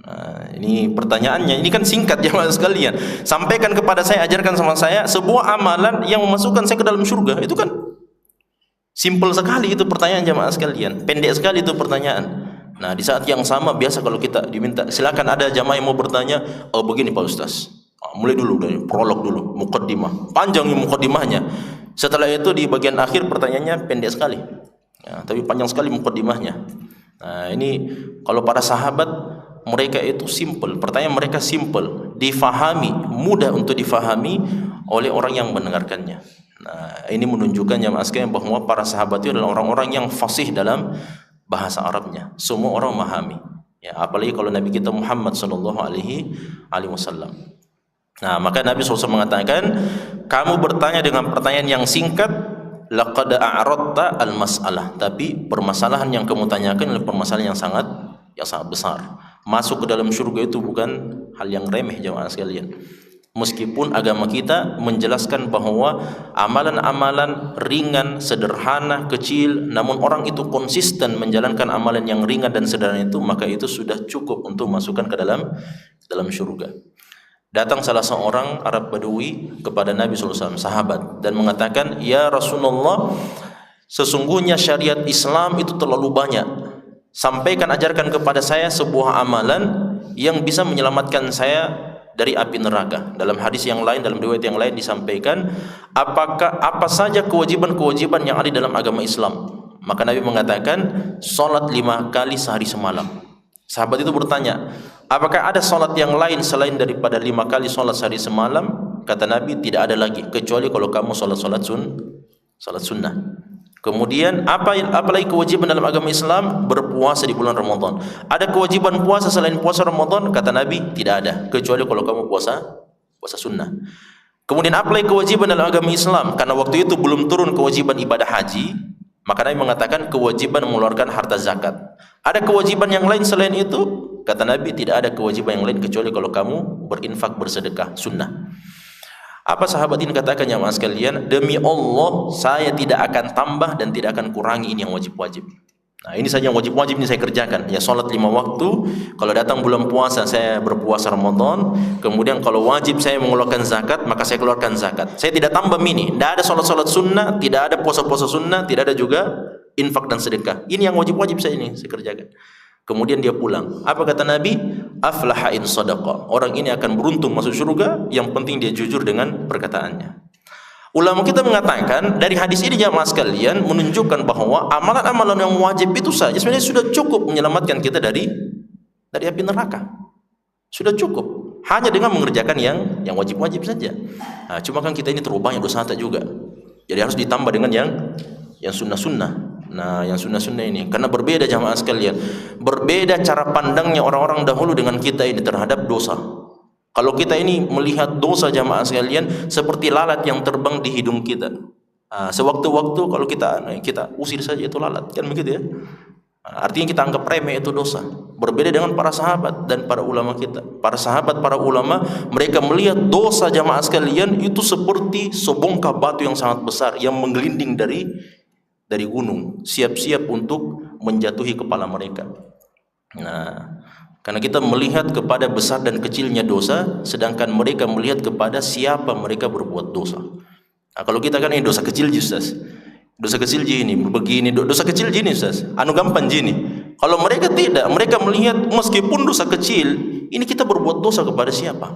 Nah, ini pertanyaannya, ini kan singkat jemaah sekalian. Sampaikan kepada saya, ajarkan sama saya sebuah amalan yang memasukkan saya ke dalam surga. Itu kan simple sekali itu pertanyaan jemaah sekalian. Pendek sekali itu pertanyaan. Nah, di saat yang sama biasa kalau kita diminta, silakan ada jamaah yang mau bertanya, begini Pak Ustaz. Mulai dulu dari prolog dulu, muqaddimah. Panjang muqaddimahnya. Setelah itu di bagian akhir pertanyaannya pendek sekali. Ya, tapi panjang sekali mukaddimahnya. Nah, ini kalau para sahabat mereka itu simple. Pertanyaan mereka simple, difahami, mudah untuk difahami oleh orang yang mendengarkannya. Nah, ini menunjukkan jamaah sekalian bahwa para sahabat itu adalah orang-orang yang fasih dalam bahasa Arabnya. Semua orang memahami. Ya, apalagi kalau Nabi kita Muhammad sallallahu alaihi wasallam. Nah, maka Nabi SAW mengatakan, kamu bertanya dengan pertanyaan yang singkat, laqad a'radta al-mas'alah, tapi permasalahan yang kamu tanyakan adalah permasalahan yang sangat besar. Masuk ke dalam surga itu bukan hal yang remeh jemaah sekalian. Meskipun agama kita menjelaskan bahwa amalan-amalan ringan, sederhana, kecil, namun orang itu konsisten menjalankan amalan yang ringan dan sederhana itu, maka itu sudah cukup untuk masukkan ke dalam surga. Datang salah seorang Arab Badui kepada Nabi SAW, sahabat, dan mengatakan, ya Rasulullah, sesungguhnya syariat Islam itu terlalu banyak. Sampaikan, ajarkan kepada saya sebuah amalan yang bisa menyelamatkan saya dari api neraka. Dalam hadis yang lain, dalam riwayat yang lain disampaikan, apa saja kewajiban-kewajiban yang ada dalam agama Islam. Maka Nabi mengatakan, salat 5 kali sehari semalam. Sahabat itu bertanya, apakah ada salat yang lain selain daripada 5 kali salat sehari semalam? Kata Nabi, tidak ada lagi, kecuali kalau kamu salat sunnah. Kemudian apalagi kewajiban dalam agama Islam? Berpuasa di bulan Ramadan. Ada kewajiban puasa selain puasa Ramadan? Kata Nabi, tidak ada, kecuali kalau kamu puasa sunnah. Kemudian apalagi kewajiban dalam agama Islam? Karena waktu itu belum turun kewajiban ibadah haji, maka Nabi mengatakan kewajiban mengeluarkan harta zakat. Ada kewajiban yang lain selain itu? Kata Nabi, tidak ada kewajiban yang lain kecuali kalau kamu berinfak, bersedekah, sunnah. Apa sahabat ini katakan jemaah sekalian? Demi Allah, saya tidak akan tambah dan tidak akan kurangi ini yang wajib-wajib. Nah, ini saja yang wajib-wajib ini saya kerjakan. Ya, salat 5 waktu. Kalau datang bulan puasa, saya berpuasa Ramadan. Kemudian kalau wajib saya mengeluarkan zakat, maka saya keluarkan zakat. Saya tidak tambah ini. Tidak ada salat-salat sunnah, tidak ada puasa-puasa sunnah, tidak ada juga infak dan sedekah. Ini yang wajib-wajib saya kerjakan. Kemudian dia pulang. Apa kata Nabi? Aflaha in sadaqa. Orang ini akan beruntung masuk surga, yang penting dia jujur dengan perkataannya. Ulama kita mengatakan dari hadis ini jemaah sekalian menunjukkan bahwa amalan-amalan yang wajib itu saja sebenarnya sudah cukup menyelamatkan kita dari api neraka. Sudah cukup. Hanya dengan mengerjakan yang wajib-wajib saja. Nah, cuma kan kita ini terlalu banyak dosa juga. Jadi harus ditambah dengan yang sunnah-sunnah. Nah, yang sunnah-sunnah ini, karena berbeda jamaah sekalian, berbeda cara pandangnya orang-orang dahulu dengan kita ini terhadap dosa. Kalau kita ini melihat dosa jamaah sekalian seperti lalat yang terbang di hidung kita. Sewaktu-waktu kalau kita usir saja itu lalat, kan begitu ya? Artinya kita anggap remeh itu dosa. Berbeda dengan para sahabat dan para ulama kita. Para sahabat, para ulama, mereka melihat dosa jamaah sekalian itu seperti sebongkah batu yang sangat besar yang menggelinding dari gunung, siap-siap untuk menjatuhi kepala mereka. Nah, karena kita melihat kepada besar dan kecilnya dosa, sedangkan mereka melihat kepada siapa mereka berbuat dosa. Nah, kalau kita kan ini dosa kecil Ustaz. Dosa kecil gini, begini, dosa kecil gini Ustaz. Anu gampang gini. Kalau mereka tidak, mereka melihat meskipun dosa kecil, ini kita berbuat dosa kepada siapa?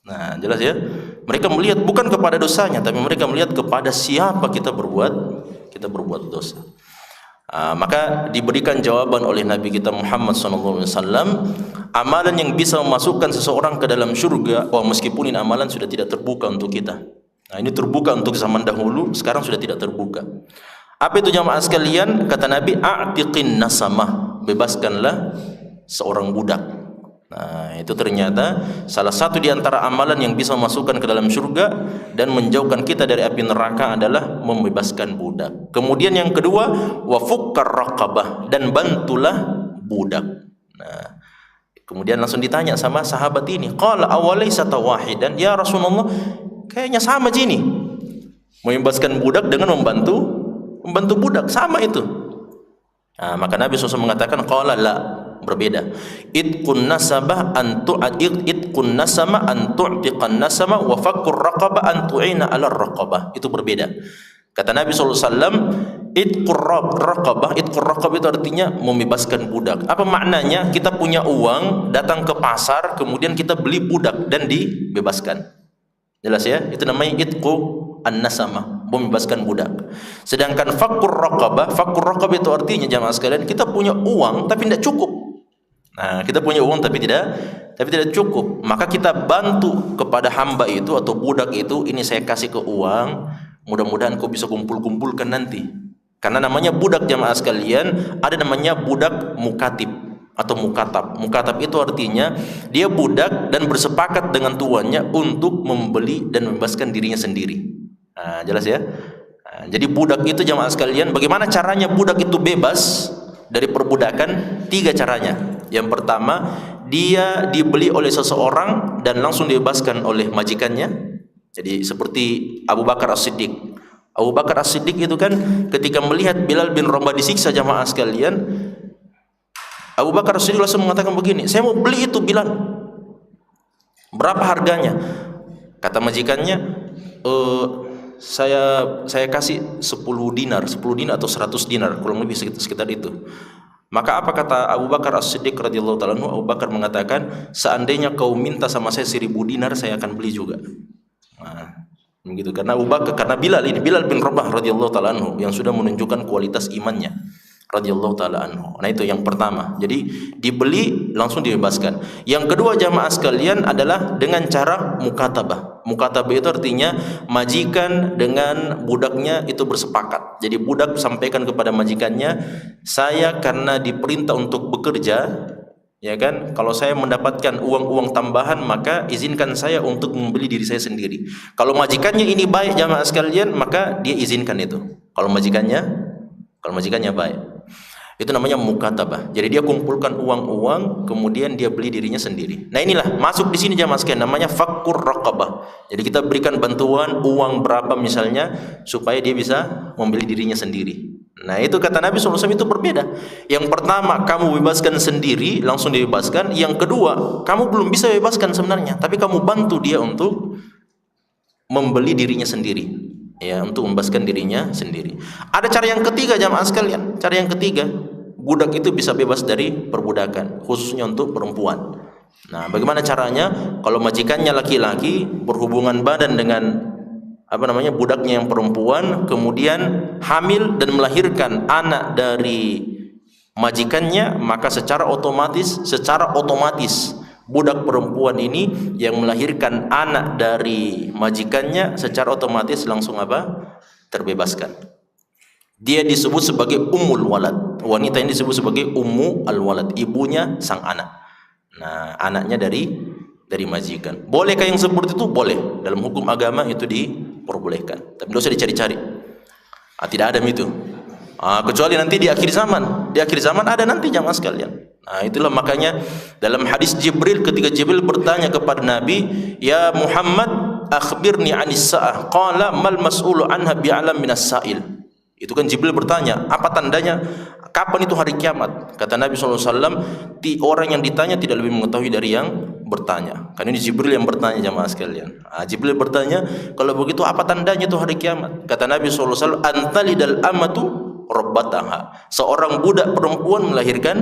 Nah, jelas ya. Mereka melihat bukan kepada dosanya, tapi mereka melihat kepada siapa kita berbuat dosa. Maka diberikan jawaban oleh Nabi kita Muhammad SAW, amalan yang bisa memasukkan seseorang ke dalam surga, meskipun ini amalan sudah tidak terbuka untuk kita. Nah, ini terbuka untuk zaman dahulu, sekarang sudah tidak terbuka. Apa itu jamaah sekalian? Kata Nabi, a'tiqin nasamah, bebaskanlah seorang budak. Nah, itu ternyata salah satu di antara amalan yang bisa memasukkan ke dalam surga dan menjauhkan kita dari api neraka adalah membebaskan budak. Kemudian yang kedua, wa fukkar raqabah, dan bantulah budak. Nah, kemudian langsung ditanya sama sahabat ini, qala awalaysa tawahidan ya Rasulullah, kayaknya sama gini. Membebaskan budak dengan membantu budak, sama itu. Nah, maka Nabi SAW mengatakan, qala la, berbeda. Itqun nasama an tu'tiqan nasama wa fakkur raqabah an tu'ina 'ala raqabah. Itu berbeda. Kata Nabi SAW, itqur raqabah itu artinya membebaskan budak. Apa maknanya? Kita punya uang, datang ke pasar, kemudian kita beli budak dan dibebaskan. Jelas ya? Itu namanya itqu an-nasama. membebaskan budak. Sedangkan fakkur raqabah itu artinya jamaah sekalian, kita punya uang tapi tidak cukup. Nah, kita punya uang tapi tidak cukup, maka kita bantu kepada hamba itu atau budak itu, ini saya kasih ke uang, mudah-mudahan kau bisa kumpulkan nanti. Karena namanya budak jamaah sekalian, ada namanya budak mukatib atau mukatab. Mukatab itu artinya dia budak dan bersepakat dengan tuannya untuk membeli dan membebaskan dirinya sendiri. Nah, jelas ya. Nah, jadi budak itu jamaah sekalian, bagaimana caranya budak itu bebas dari perbudakan? 3 caranya. Yang pertama, dia dibeli oleh seseorang dan langsung dibebaskan oleh majikannya. Jadi seperti Abu Bakar As-Siddiq. Abu Bakar As-Siddiq itu kan ketika melihat Bilal bin Rabah disiksa jamaah sekalian, Abu Bakar As-Siddiq langsung mengatakan begini, saya mau beli itu Bilal. Berapa harganya? Kata majikannya, saya kasih 10 dinar atau 100 dinar, kurang lebih sekitar itu. Maka apa kata Abu Bakar As-Siddiq radhiyallahu ta'ala anhu? Abu Bakar mengatakan, seandainya kau minta sama saya 1000 dinar, saya akan beli juga. Nah, begitu. Karena Bilal bin Rabah radhiyallahu ta'ala anhu yang sudah menunjukkan kualitas imannya radhiyallahu ta'ala anhu. Nah, itu yang pertama. Jadi dibeli langsung dibebaskan. Yang kedua jamaah sekalian adalah dengan cara mukatabah. Mukatabah itu artinya majikan dengan budaknya itu bersepakat. Jadi budak sampaikan kepada majikannya, saya karena diperintah untuk bekerja, ya kan, kalau saya mendapatkan uang-uang tambahan maka izinkan saya untuk membeli diri saya sendiri. Kalau majikannya ini baik jamaah sekalian, maka dia izinkan itu. Kalau majikannya baik, itu namanya mukatabah. Jadi dia kumpulkan uang-uang, kemudian dia beli dirinya sendiri. Nah, inilah masuk di sini jamaah sekalian, namanya fakkur raqabah. Jadi kita berikan bantuan uang berapa misalnya supaya dia bisa membeli dirinya sendiri. Nah, itu kata Nabi SAW itu berbeda. Yang pertama, kamu bebaskan sendiri, langsung dibebaskan. Yang kedua, kamu belum bisa bebaskan sebenarnya, tapi kamu bantu dia untuk membeli dirinya sendiri. Ya, untuk membebaskan dirinya sendiri. Ada cara yang ketiga jamaah sekalian. Cara yang ketiga, budak itu bisa bebas dari perbudakan, khususnya untuk perempuan. Nah, bagaimana caranya? Kalau majikannya laki-laki berhubungan badan dengan budaknya yang perempuan, kemudian hamil dan melahirkan anak dari majikannya, maka secara otomatis budak perempuan ini yang melahirkan anak dari majikannya secara otomatis langsung terbebaskan. Dia disebut sebagai ummul walad. Wanita ini disebut sebagai ummu al-walad, ibunya sang anak. Nah, anaknya dari majikan. Bolehkah yang seperti itu? Boleh. Dalam hukum agama itu diperbolehkan. Tapi tidak usah dicari-cari. Tidak ada itu. Kecuali nanti di akhir zaman. Di akhir zaman ada nanti jamaah sekalian. Nah, itulah makanya dalam hadis Jibril, ketika Jibril bertanya kepada Nabi, "Ya Muhammad, akhbirni 'anis sa'ah." Qala mal mas'ulu anha bi'alam minas sa'il. Itu kan Jibril bertanya, apa tandanya? Kapan itu hari kiamat? Kata Nabi SAW, orang yang ditanya tidak lebih mengetahui dari yang bertanya. Kan ini Jibril yang bertanya jamaah sekalian. Jibril bertanya, kalau begitu apa tandanya itu hari kiamat? Kata Nabi SAW, antalidal amatu rabbataha. Seorang budak perempuan melahirkan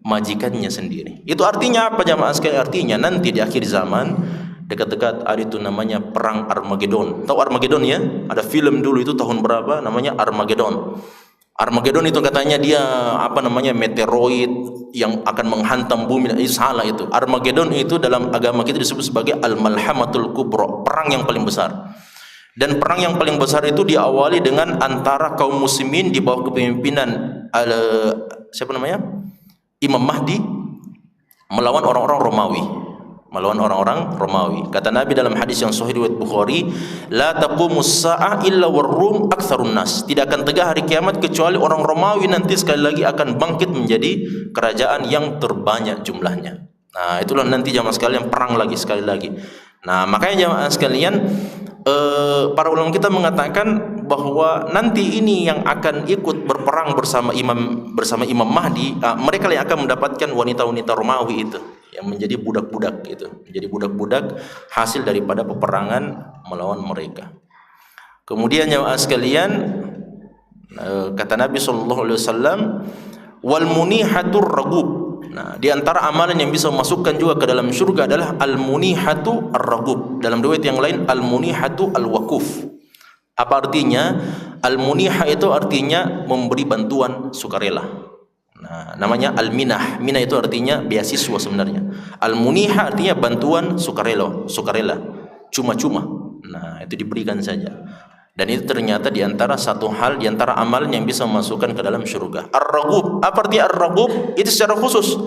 majikannya sendiri. Itu artinya apa jamaah sekalian? Artinya nanti di akhir zaman, dekat-dekat ada itu namanya perang Armageddon. Tahu Armageddon ya? Ada film dulu itu tahun berapa namanya Armageddon. Armageddon itu katanya dia meteoroid yang akan menghantam bumi. Salah itu. Armageddon itu dalam agama kita disebut sebagai al-malhamatul kubra, perang yang paling besar. Dan perang yang paling besar itu diawali dengan antara kaum muslimin di bawah kepemimpinan Imam Mahdi melawan orang-orang Romawi. Kata Nabi dalam hadis yang sahih riwayat Bukhari, la taqumus sa'ah illa warrum aktsarun nas. Tidak akan tegak hari kiamat kecuali orang Romawi nanti sekali lagi akan bangkit menjadi kerajaan yang terbanyak jumlahnya. Nah, itulah nanti jamaah sekalian perang lagi sekali lagi. Nah, makanya jamaah sekalian, para ulama kita mengatakan bahwa nanti ini yang akan ikut berperang bersama Imam Mahdi, mereka yang akan mendapatkan wanita-wanita Romawi itu yang menjadi budak-budak itu, menjadi budak-budak hasil daripada peperangan melawan mereka. Kemudian jamaah sekalian, kata Nabi SAW, wal munihatur ragub. Nah, di antara amalan yang bisa memasukkan juga ke dalam surga adalah al-munihatu ar-ragub. Dalam riwayat yang lain al-munihatu al-waquf. Apa artinya? Al-muniha itu artinya memberi bantuan sukarela. Nah, namanya al-minah. Minah itu artinya beasiswa sebenarnya. Al-muniha artinya bantuan sukarela, cuma-cuma. Nah, itu diberikan saja. Dan itu ternyata diantara satu hal, diantara amalan yang bisa memasukkan ke dalam surga. Ar-raghub, apa artinya ar-raghub? Itu secara khusus.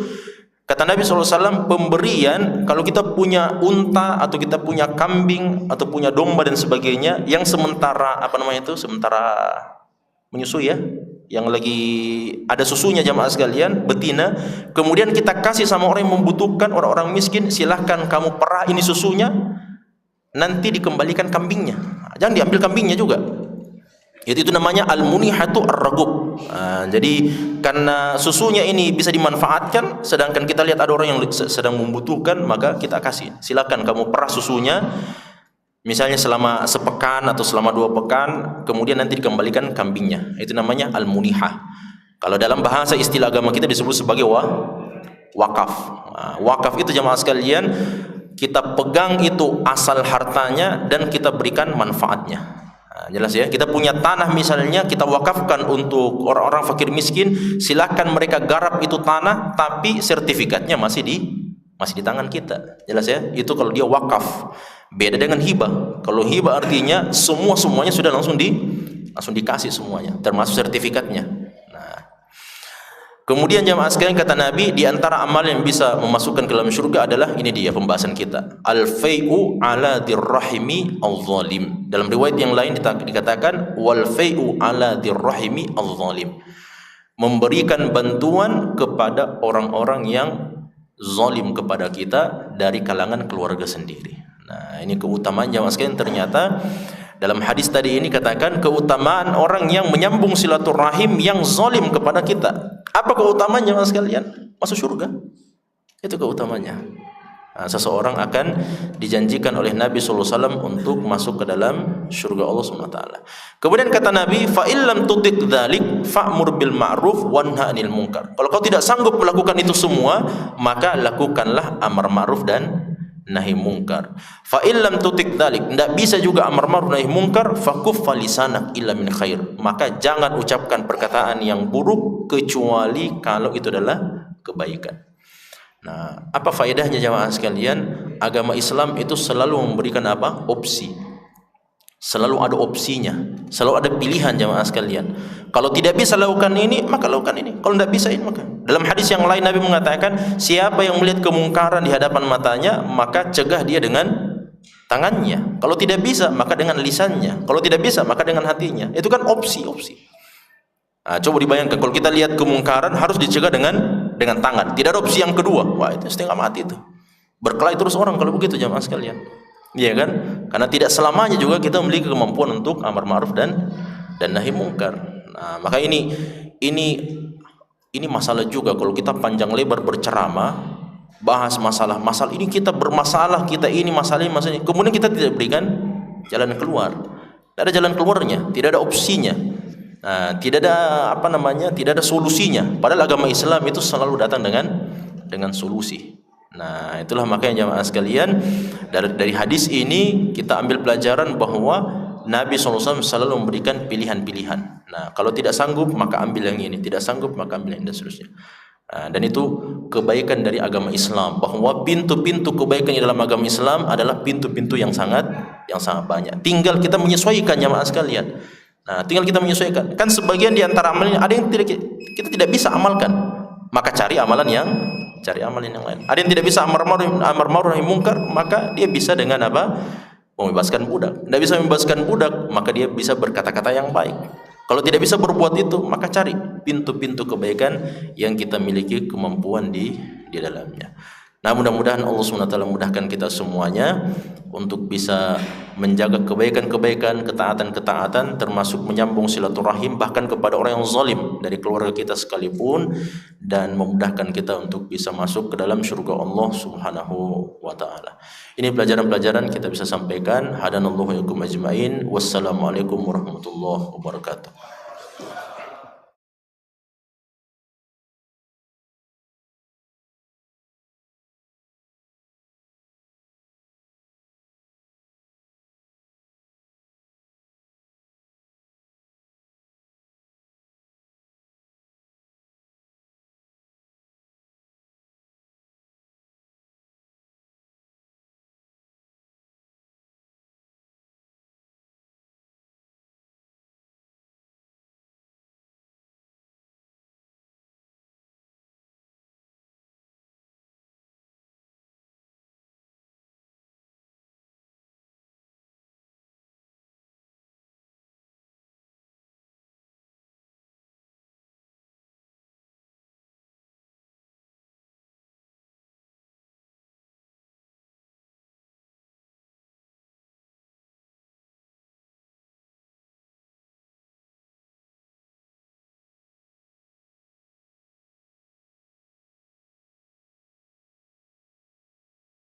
Kata Nabi SAW, pemberian, kalau kita punya unta atau kita punya kambing atau punya domba dan sebagainya, yang sementara sementara menyusui ya, yang lagi ada susunya jamaah sekalian, betina, kemudian kita kasih sama orang yang membutuhkan, orang-orang miskin, silahkan kamu perah ini susunya, nanti dikembalikan kambingnya, jangan diambil kambingnya juga. Itu namanya al-munihatu ar-raghub. Jadi karena susunya ini bisa dimanfaatkan, sedangkan kita lihat ada orang yang sedang membutuhkan, maka kita kasih. Silakan kamu perah susunya, misalnya selama sepekan atau selama 2 pekan, kemudian nanti dikembalikan kambingnya. Itu namanya al-munihah. Kalau dalam bahasa istilah agama kita disebut sebagai wakaf. Wakaf itu jamaah sekalian, kita pegang itu asal hartanya dan kita berikan manfaatnya. Jelas ya, kita punya tanah misalnya, kita wakafkan untuk orang-orang fakir miskin, silakan mereka garap itu tanah, tapi sertifikatnya masih di tangan kita. Jelas ya, itu kalau dia wakaf. Beda dengan hibah. Kalau hibah artinya semuanya sudah langsung dikasih semuanya, termasuk sertifikatnya. Kemudian jamaah sekalian, kata Nabi, di antara amal yang bisa memasukkan ke dalam surga adalah, ini dia pembahasan kita, al-fai'u ala dirrahimi al-zalim. Dalam riwayat yang lain dikatakan wal fai'u ala dirrahimi al-zalim. Memberikan bantuan kepada orang-orang yang zalim kepada kita dari kalangan keluarga sendiri. Nah, ini keutamaan jamaah sekalian. Ternyata dalam hadis tadi ini katakan keutamaan orang yang menyambung silaturahim yang zalim kepada kita. Apa keutamaannya mas sekalian? Masuk surga. Itu keutamaannya. Seseorang akan dijanjikan oleh Nabi SAW untuk masuk ke dalam surga Allah SWT. Kemudian kata Nabi, fa illam tutik dzalik fa'mur bil ma'ruf wanha 'anil munkar. Kalau kau tidak sanggup melakukan itu semua, maka lakukanlah amar ma'ruf dan nahi mungkar. Fa illam tutik dzalik, tidak bisa juga amar ma'ruf nahi mungkar, fakuffa lisanak illa min khair. Maka jangan ucapkan perkataan yang buruk kecuali kalau itu adalah kebaikan. Nah, apa faedahnya jamaah sekalian? Agama Islam itu selalu memberikan apa? Opsi. Selalu ada opsinya, selalu ada pilihan jamaah sekalian. Kalau tidak bisa lakukan ini, maka lakukan ini. Kalau tidak bisa ini, maka. Dalam hadis yang lain Nabi mengatakan, siapa yang melihat kemungkaran di hadapan matanya, maka cegah dia dengan tangannya. Kalau tidak bisa, maka dengan lisannya. Kalau tidak bisa, maka dengan hatinya. Itu kan opsi-opsi. Coba dibayangkan, kalau kita lihat kemungkaran harus dicegah dengan tangan. Tidak ada opsi yang kedua. Wah, itu setengah mati itu. Berkelahi terus orang kalau begitu jamaah sekalian. Iya kan? Karena tidak selamanya juga kita memiliki kemampuan untuk amar ma'ruf dan nahi mungkar. Nah, maka ini masalah juga kalau kita panjang lebar berceramah, bahas masalah ini kita bermasalah, kita ini masalah ini, kemudian kita tidak berikan jalan keluar. Tidak ada jalan keluarnya, tidak ada opsinya. Tidak ada tidak ada solusinya. Padahal agama Islam itu selalu datang dengan solusi. Nah, itulah makanya jamaah sekalian, dari hadis ini kita ambil pelajaran bahwa Nabi SAW selalu memberikan pilihan-pilihan. Nah, kalau tidak sanggup maka ambil yang ini, tidak sanggup maka ambil yang ini, dan seterusnya. Dan itu kebaikan dari agama Islam, bahwa pintu-pintu kebaikan di dalam agama Islam adalah pintu-pintu yang sangat banyak. Tinggal kita menyesuaikan jamaah sekalian. Nah, tinggal kita menyesuaikan. Kan sebagian di antara amalan ada yang kita tidak bisa amalkan, maka cari amalan yang lain. Ada yang tidak bisa amar ma'ruf nahi mungkar, maka dia bisa dengan apa? Membebaskan budak. Tidak bisa membebaskan budak, maka dia bisa berkata-kata yang baik. Kalau tidak bisa berbuat itu, maka cari pintu-pintu kebaikan yang kita miliki kemampuan di dalamnya. Nah, mudah-mudahan Allah SWT mudahkan kita semuanya untuk bisa menjaga kebaikan-kebaikan, ketaatan-ketaatan, termasuk menyambung silaturahim bahkan kepada orang yang zalim dari keluarga kita sekalipun, dan memudahkan kita untuk bisa masuk ke dalam surga Allah Subhanahu wa taala. Ini pelajaran-pelajaran kita bisa sampaikan. Hadanallahu wa iyyakum ajmain. Wassalamualaikum warahmatullahi wabarakatuh.